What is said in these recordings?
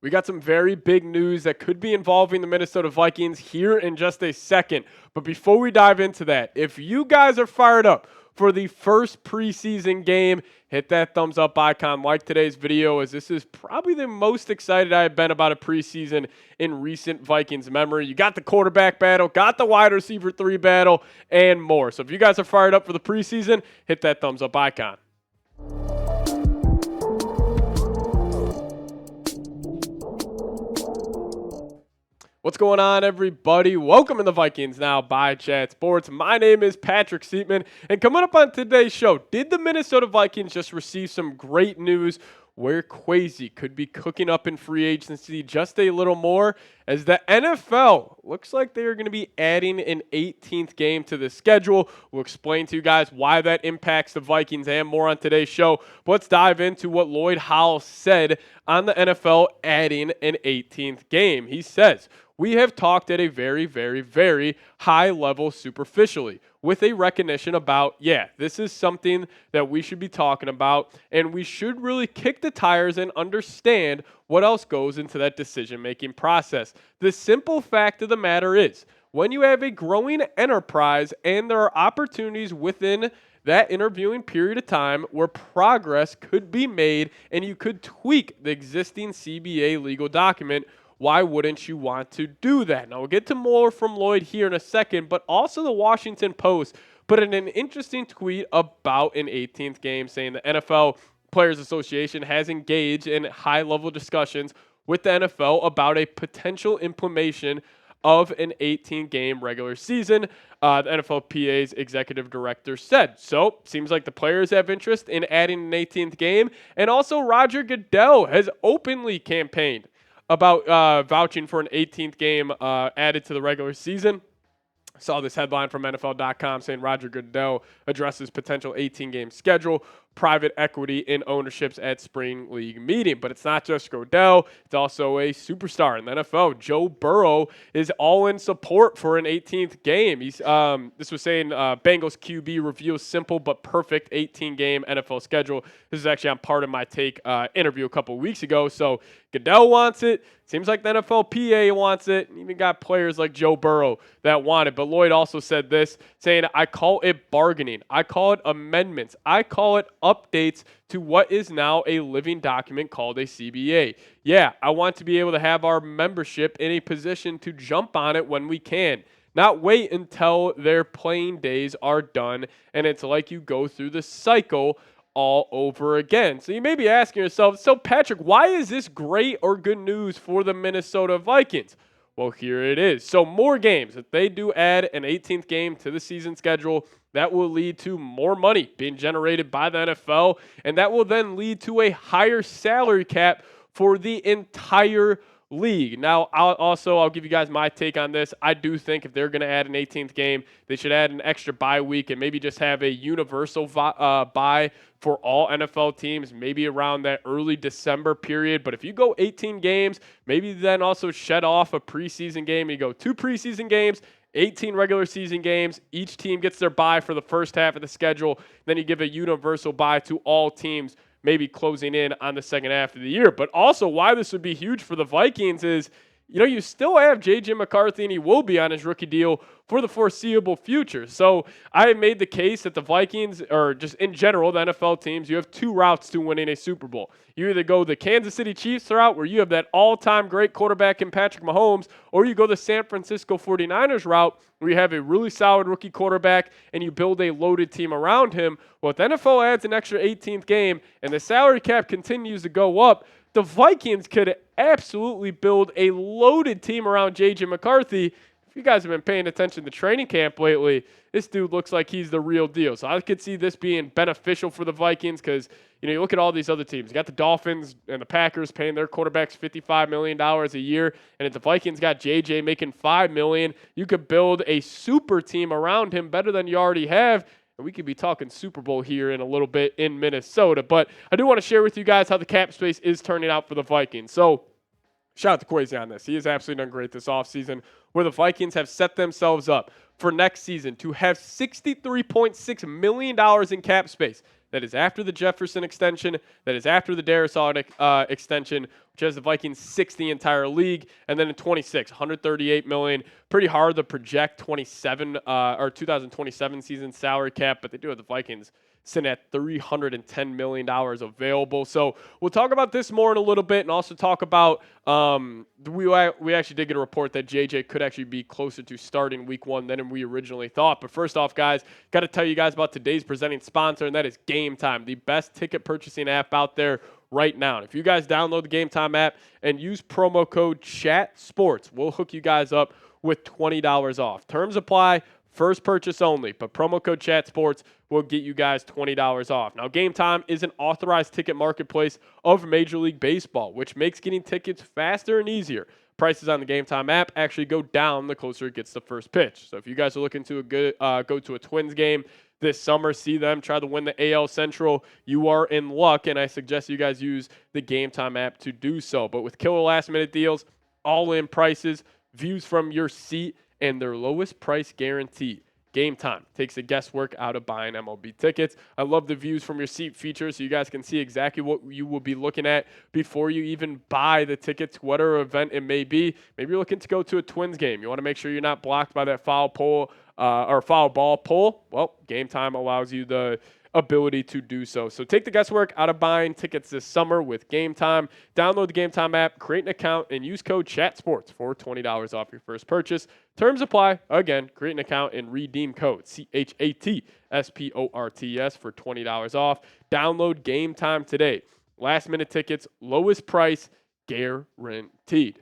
We got some very big news that could be involving the Minnesota Vikings here in just a second. But before we dive into that, if you guys are fired up for the first preseason game, hit that thumbs up icon, like today's video, as this is probably the most excited I've been about a preseason in recent Vikings memory. You got the quarterback battle, got the wide receiver 3 battle, and more. So if you guys are fired up for the preseason, hit that thumbs up icon. What's going on, everybody? Welcome to the Vikings Now by Chat Sports. My name is Patrick Siepman, and coming up on today's show, did the Minnesota Vikings just receive some great news where Kwesi could be cooking up in free agency just a little more, as the NFL looks like they are going to be adding an 18th game to the schedule. We'll explain to you guys why that impacts the Vikings and more on today's show. But let's dive into what Lloyd Howell said on the NFL adding an 18th game. He says, "We have talked at a very, very, very high level superficially with a recognition about, this is something that we should be talking about, and we should really kick the tires and understand what else goes into that decision-making process. The simple fact of the matter is, when you have a growing enterprise and there are opportunities within that interviewing period of time where progress could be made and you could tweak the existing CBA legal document, why wouldn't you want to do that?" Now, we'll get to more from Lloyd here in a second, but also the Washington Post put in an interesting tweet about an 18th game, saying the NFL Players Association has engaged in high-level discussions with the NFL about a potential implementation of an 18-game regular season, the NFLPA's executive director said. So, seems like the players have interest in adding an 18th game, and also Roger Goodell has openly campaigned about vouching for an 18th game added to the regular season. Saw this headline from NFL.com saying Roger Goodell addresses potential 18-game schedule, private equity in ownerships at spring league meeting. But it's not just Goodell, it's also a superstar in the NFL. Joe Burrow is all in support for an 18th game. He's this was saying Bengals QB reveals simple but perfect 18-game NFL schedule. This is actually on Part of My Take interview a couple weeks ago. So Goodell wants it. Seems like the NFLPA wants it. And even got players like Joe Burrow that want it. But Lloyd also said this, saying, "I call it bargaining. I call it amendments. I call it updates to what is now a living document called a CBA. Yeah, I want to be able to have our membership in a position to jump on it when we can. Not wait until their playing days are done, and it's like you go through the cycle all over again." So you may be asking yourself, so Patrick, why is this great or good news for the Minnesota Vikings? Well, here it is. So more games. If they do add an 18th game to the season schedule, that will lead to more money being generated by the NFL, and that will then lead to a higher salary cap for the entire league. Now, I'll give you guys my take on this. I do think if they're going to add an 18th game, they should add an extra bye week and maybe just have a universal bye for all NFL teams, maybe around that early December period. But if you go 18 games, maybe then also shed off a preseason game. You go 2 preseason games, 18 regular season games. Each team gets their bye for the first half of the schedule. Then you give a universal bye to all teams, maybe closing in on the second half of the year. But also why this would be huge for the Vikings is, you still have J.J. McCarthy, and he will be on his rookie deal for the foreseeable future. So I have made the case that the Vikings, or just in general, the NFL teams, you have 2 routes to winning a Super Bowl. You either go the Kansas City Chiefs route, where you have that all-time great quarterback in Patrick Mahomes, or you go the San Francisco 49ers route, where you have a really solid rookie quarterback and you build a loaded team around him. Well, if the NFL adds an extra 18th game and the salary cap continues to go up, the Vikings could absolutely build a loaded team around J.J. McCarthy. If you guys have been paying attention to training camp lately, this dude looks like he's the real deal. So I could see this being beneficial for the Vikings because, you look at all these other teams. You got the Dolphins and the Packers paying their quarterbacks $55 million a year. And if the Vikings got J.J. making $5 million, you could build a super team around him better than you already have. And we could be talking Super Bowl here in a little bit in Minnesota. But I do want to share with you guys how the cap space is turning out for the Vikings. So shout out to Kwesi on this. He has absolutely done great this offseason, where the Vikings have set themselves up for next season to have $63.6 million in cap space. That is after the Jefferson extension. That is after the Darrisaw extension, which has the Vikings sixth the entire league. And then in 26, $138 million. Pretty hard to project 2027 season salary cap, but they do have the Vikings sitting at $310 million available. So we'll talk about this more in a little bit, and also talk about we actually did get a report that JJ could actually be closer to starting week 1 than we originally thought. But first off, guys, got to tell you guys about today's presenting sponsor, and that is GameTime, the best ticket purchasing app out there right now. And if you guys download the GameTime app and use promo code CHATSPORTS, we'll hook you guys up with $20 off. Terms apply. First purchase only, but promo code ChatSports will get you guys $20 off. Now, GameTime is an authorized ticket marketplace of Major League Baseball, which makes getting tickets faster and easier. Prices on the GameTime app actually go down the closer it gets to first pitch. So if you guys are looking to go to a Twins game this summer, see them try to win the AL Central, you are in luck, and I suggest you guys use the GameTime app to do so. But with killer last-minute deals, all-in prices, views from your seat, and their lowest price guarantee, GameTime takes the guesswork out of buying MLB tickets. I love the views from your seat feature, so you guys can see exactly what you will be looking at before you even buy the tickets, whatever event it may be. Maybe you're looking to go to a Twins game. You want to make sure you're not blocked by that foul ball pole. Well, GameTime allows you the ability to do so. So take the guesswork out of buying tickets this summer with GameTime. Download the GameTime app, create an account, and use code CHATSPORTS for $20 off your first purchase. Terms apply. Again, create an account and redeem code CHATSPORTS for $20 off. Download GameTime today. Last minute tickets, lowest price, guaranteed.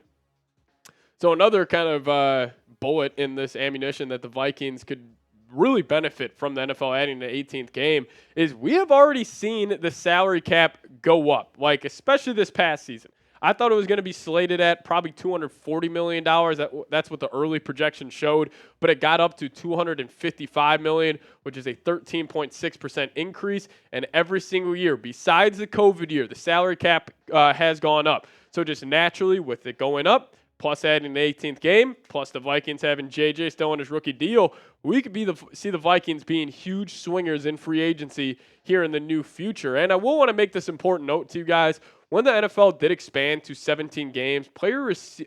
So another kind of bullet in this ammunition that the Vikings could really benefit from the NFL adding the 18th game is we have already seen the salary cap go up, like especially this past season. I thought it was going to be slated at probably $240 million. That's what the early projection showed, but it got up to $255 million, which is a 13.6% increase. And every single year, besides the COVID year, the salary cap has gone up. So just naturally, with it going up, plus adding the 18th game, plus the Vikings having JJ still on his rookie deal, we could see the Vikings being huge swingers in free agency here in the new future. And I will want to make this important note to you guys. When the NFL did expand to 17 games, players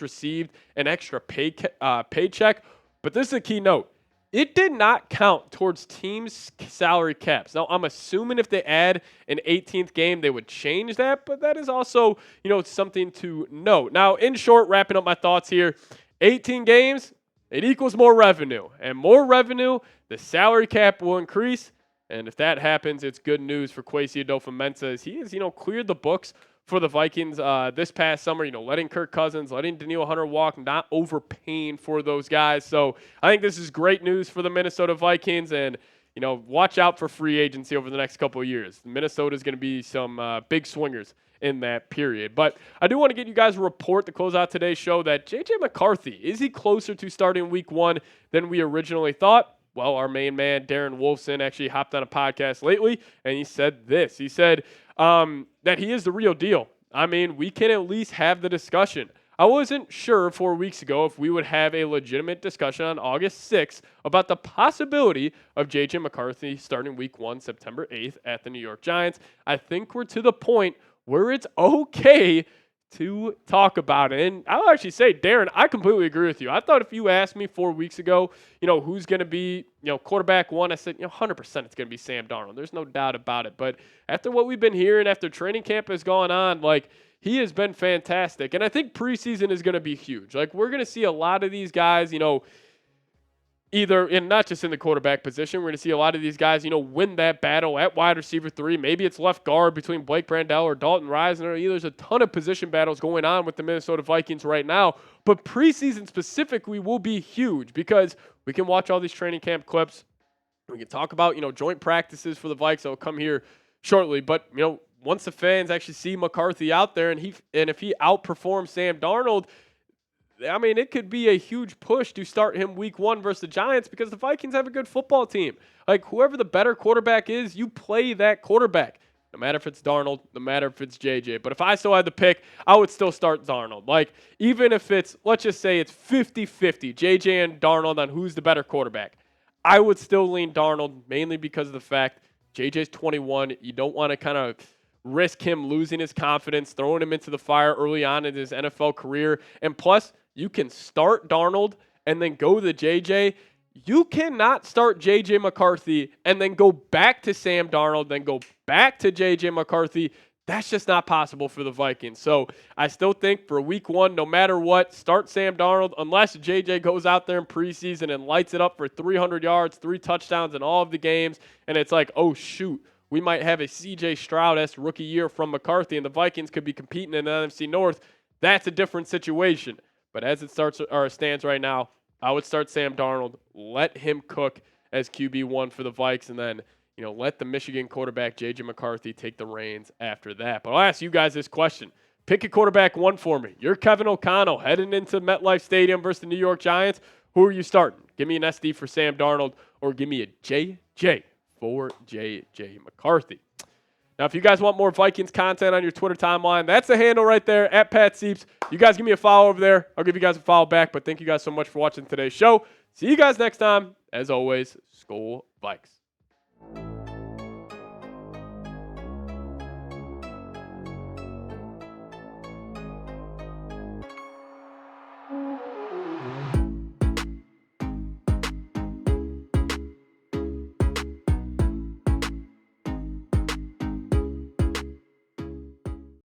received an extra paycheck. But this is a key note. It did not count towards teams' salary caps. Now, I'm assuming if they add an 18th game, they would change that, but that is also, something to note. Now, in short, wrapping up my thoughts here, 18 games, it equals more revenue. And more revenue, the salary cap will increase. And if that happens, it's good news for Kwesi Adolfo-Mensah as he has, cleared the books for the Vikings this past summer, letting Kirk Cousins, letting Danielle Hunter walk, not overpaying for those guys. So I think this is great news for the Minnesota Vikings, and, watch out for free agency over the next couple of years. Minnesota is going to be some big swingers in that period. But I do want to get you guys a report to close out today's show that J.J. McCarthy, is he closer to starting week 1 than we originally thought? Well, our main man, Darren Wolfson, actually hopped on a podcast lately, and he said this. He said that he is the real deal. I mean, we can at least have the discussion. I wasn't sure 4 weeks ago if we would have a legitimate discussion on August 6th about the possibility of J.J. McCarthy starting week 1, September 8th at the New York Giants. I think we're to the point where it's okay to talk about it. And I'll actually say, Darren, I completely agree with you. I thought if you asked me 4 weeks ago, who's going to be, quarterback 1, I said, 100% it's going to be Sam Darnold. There's no doubt about it. But after what we've been hearing, after training camp has gone on, he has been fantastic. And I think preseason is going to be huge. We're going to see a lot of these guys, either in not just in the quarterback position, we're going to see a lot of these guys, win that battle at wide receiver 3. Maybe it's left guard between Blake Brandel or Dalton Risner. There's a ton of position battles going on with the Minnesota Vikings right now. But preseason specifically will be huge because we can watch all these training camp clips. We can talk about, joint practices for the Vikes that will come here shortly. But, once the fans actually see McCarthy out there and if he outperforms Sam Darnold, I mean, it could be a huge push to start him week 1 versus the Giants because the Vikings have a good football team. Whoever the better quarterback is, you play that quarterback. No matter if it's Darnold, no matter if it's JJ. But if I still had the pick, I would still start Darnold. Even if let's just say it's 50-50, JJ and Darnold on who's the better quarterback, I would still lean Darnold mainly because of the fact JJ's 21. You don't want to kind of risk him losing his confidence, throwing him into the fire early on in his NFL career. And plus, you can start Darnold and then go to JJ. You cannot start JJ McCarthy and then go back to Sam Darnold, then go back to JJ McCarthy. That's just not possible for the Vikings. So I still think for week 1, no matter what, start Sam Darnold unless JJ goes out there in preseason and lights it up for 300 yards, 3 touchdowns in all of the games. And it's like, oh, shoot, we might have a CJ Stroud-esque rookie year from McCarthy and the Vikings could be competing in the NFC North. That's a different situation. But as it stands right now, I would start Sam Darnold, let him cook as QB1 for the Vikes, and then let the Michigan quarterback, J.J. McCarthy, take the reins after that. But I'll ask you guys this question. Pick a quarterback 1 for me. You're Kevin O'Connell heading into MetLife Stadium versus the New York Giants. Who are you starting? Give me an SD for Sam Darnold or give me a JJ for J.J. McCarthy. Now, if you guys want more Vikings content on your Twitter timeline, that's the handle right there, at Pat Sieps. You guys give me a follow over there. I'll give you guys a follow back. But thank you guys so much for watching today's show. See you guys next time. As always, Skol Vikes.